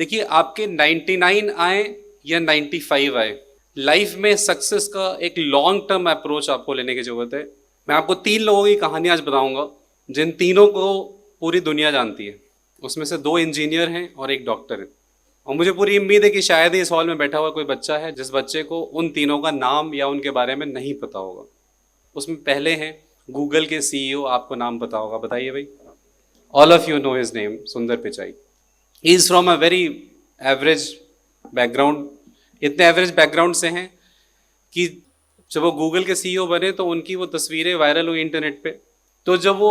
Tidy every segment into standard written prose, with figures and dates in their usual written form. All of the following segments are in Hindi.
देखिए, आपके 99 आए या 95 आए, लाइफ में सक्सेस का एक लॉन्ग टर्म अप्रोच आपको लेने की जरूरत है। मैं आपको 3 लोगों की कहानी आज बताऊंगा जिन तीनों को पूरी दुनिया जानती है। उसमें से 2 इंजीनियर हैं और 1 डॉक्टर है। और मुझे पूरी उम्मीद है कि शायद ही इस हॉल में बैठा हुआ कोई बच्चा है जिस बच्चे को उन तीनों का नाम या उनके बारे में नहीं पता होगा। उसमें पहले हैं गूगल के सीईओ, आपको नाम पता होगा, बताइए भाई। All of you know his name, Sundar Pichai. He is from a very average background. इतने एवरेज बैकग्राउंड से हैं कि जब वो गूगल के सीईओ बने तो उनकी वो तस्वीरें वायरल हुई इंटरनेट पे। तो जब वो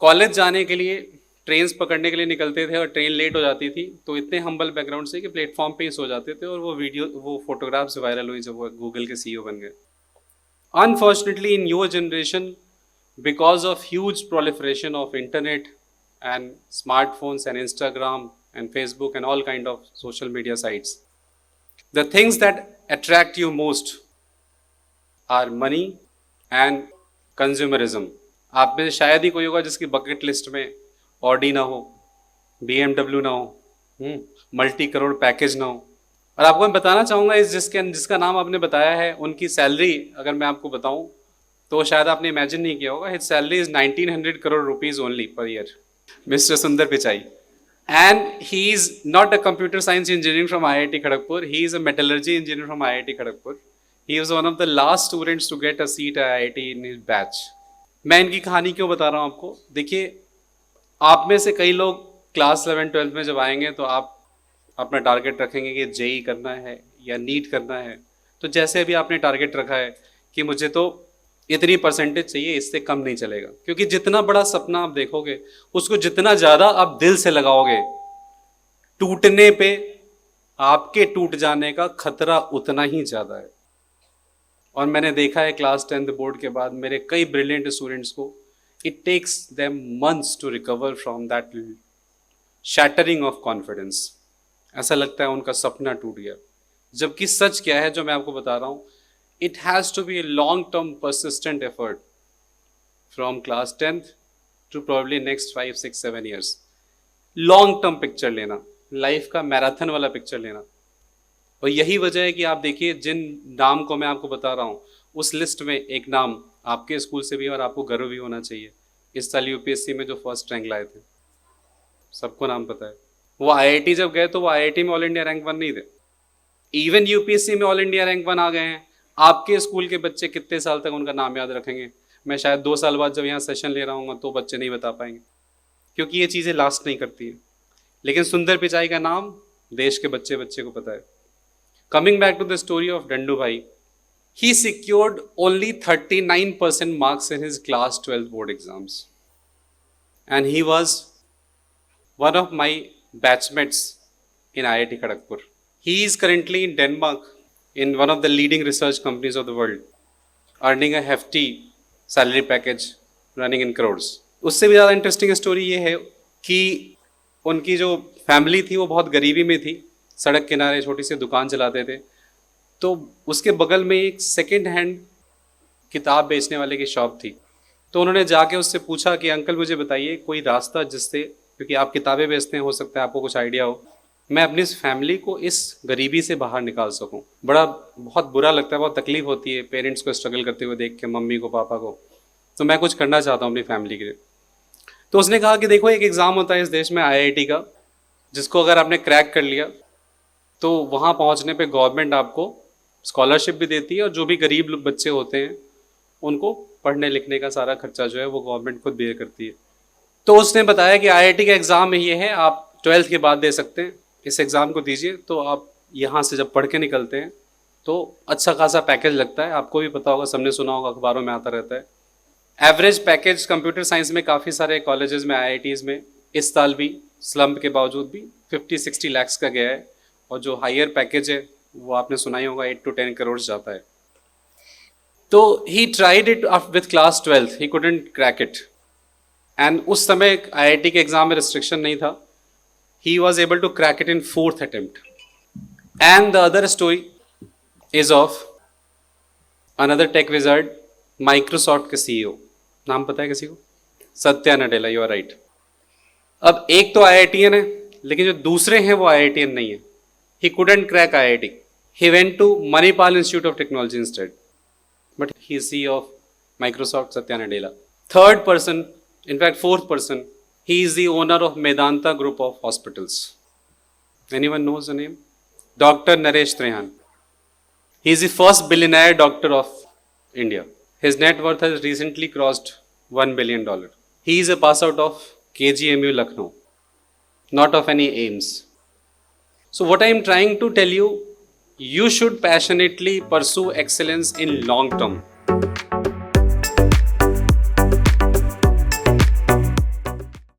कॉलेज जाने के लिए ट्रेन्स पकड़ने के लिए निकलते थे और ट्रेन लेट हो जाती थी, तो इतने हम्बल बैकग्राउंड से कि प्लेटफॉर्म पे ही सो जाते थे, और वो फोटोग्राफ्स वायरल हुई जब वो गूगल के सीईओ बन गए। Unfortunately in your generation, because of huge proliferation of internet and smartphones and Instagram and Facebook and all kind of social media sites, the things that attract you most are money and consumerism. आप में से शायद ही कोई होगा जिसकी बकेट लिस्ट में ऑडी ना हो, BMW ना हो, मल्टी करोड़ पैकेज ना हो। और आपको मैं बताना चाहूँगा, इस जिसका नाम आपने बताया है, उनकी सैलरी अगर मैं आपको बताऊँ तो शायद आपने इमेजिन नहीं किया होगा। His salary is 1900 crore rupees only per year, mister Sundar Pichai. And he is not a computer science engineering from IIT Kharagpur, he is a metallurgy engineer from IIT Kharagpur. He was one of the last students to get a seat at IIT in his batch. मैं इनकी कहानी क्यों बता रहा हूँ आपको? देखिए, आप में से कई लोग क्लास 11-12 में जब आएंगे तो आप अपना टारगेट रखेंगे कि जेई करना है या नीट करना है। तो जैसे अभी आपने टारगेट रखा है कि मुझे तो इतनी परसेंटेज चाहिए, इससे कम नहीं चलेगा, क्योंकि जितना बड़ा सपना आप देखोगे उसको जितना ज़्यादा आप दिल से लगाओगे, टूटने पे आपके टूट जाने का खतरा उतना ही ज़्यादा है। और मैंने देखा है क्लास 10th बोर्ड के बाद मेरे कई ब्रिलियंट स्टूडेंट्स को, it takes them months to recover from that shattering of confidence. ऐसा लगता है उनका सपना टूट गया। जबकि सच क्या है जो मैं आपको बता रहा हूँ, it has to be a long-term persistent effort from class 10th to probably next 5, 6, 7 years. Long-term picture लेना, लाइफ का मैराथन वाला पिक्चर लेना। और यही वजह है कि आप देखिए, जिन नाम को मैं आपको बता रहा हूँ उस लिस्ट में एक नाम आपके स्कूल से भी, और आपको गर्व भी होना चाहिए, इस साल यूपीएससी में जो फर्स्ट रैंक लाए थे, सबको नाम पता है। वो IIT जब गए तो वो IIT में ऑल इंडिया रैंक 1 नहीं थे, इवन यूपीएससी में ऑल इंडिया रैंक 1 आ गए हैं। आपके स्कूल के बच्चे कितने साल तक उनका नाम याद रखेंगे? मैं शायद 2 साल बाद जब यहाँ सेशन ले रहा हूँ तो बच्चे नहीं बता पाएंगे, क्योंकि ये चीज़ें लास्ट नहीं करती है। लेकिन सुंदर पिचाई का नाम देश के बच्चे बच्चे को पता है। Coming back to the story of Dandu भाई, he secured only 39% marks in his class 12 board exams, and he was one of my batchmates in IIT Kharagpur. He is currently in Denmark in one of the leading research companies of the world, earning a hefty salary package running in crores. उससे भी ज़्यादा इंटरेस्टिंग स्टोरी ये है कि उनकी जो फैमिली थी वो बहुत गरीबी में थी, सड़क किनारे छोटी सी दुकान चलाते थे। तो उसके बगल में एक सेकेंड हैंड किताब बेचने वाले की शॉप थी। तो उन्होंने जाके उससे पूछा कि अंकल मुझे बताइए कोई रास्ता जिससे, क्योंकि आप किताबें बेचते हैं, हो सकता है आपको कुछ आइडिया हो, मैं अपनी इस फैमिली को इस गरीबी से बाहर निकाल सकूं। बहुत बुरा लगता है, बहुत तकलीफ होती है पेरेंट्स को स्ट्रगल करते हुए देख के, मम्मी को, पापा को। तो मैं कुछ करना चाहता हूं अपनी फैमिली के लिए। तो उसने कहा कि देखो, एक एग्ज़ाम होता है इस देश में IIT का, जिसको अगर आपने क्रैक कर लिया तो वहाँ पहुँचने पर गवर्नमेंट आपको स्कॉलरशिप भी देती है, और जो भी गरीब बच्चे होते हैं उनको पढ़ने लिखने का सारा खर्चा जो है वो गवर्नमेंट खुद बेयर करती है। तो उसने बताया कि IIT का एग्ज़ाम ये है, आप 12th के बाद दे सकते हैं, इस एग्ज़ाम को दीजिए, तो आप यहाँ से जब पढ़ के निकलते हैं तो अच्छा खासा पैकेज लगता है। आपको भी पता होगा, सबने सुना होगा, अखबारों में आता रहता है। एवरेज पैकेज कंप्यूटर साइंस में काफ़ी सारे कॉलेजेस में, IITs में इस साल भी स्लम्प के बावजूद भी 50-60 लाख का गया है, और जो हायर पैकेज है वो आपने सुना ही होगा 8 to 10 करोड़ जाता है। तो he tried it with class 12th, he couldn't crack it, and उस समय IIT के एग्ज़ाम में रिस्ट्रिक्शन नहीं था। He was able to crack it in 4th attempt. And the other story is of another tech wizard, Microsoft के CEO। नाम पता है किसी को? Satya Nadella, you are right. अब एक तो IITian है, लेकिन जो दूसरे हैं वो IITian नहीं है. He couldn't crack IIT. He went to Manipal Institute of Technology instead. But he is CEO of Microsoft, Satya Nadella. Third person, in fact fourth person, he is the owner of Medanta Group of Hospitals. Anyone knows the name? Dr. Naresh Trehan. He is the first billionaire doctor of India. His net worth has recently crossed $1 billion. He is a pass out of KGMU Lucknow, not of any aims. So what I am trying to tell you, you should passionately pursue excellence in long term.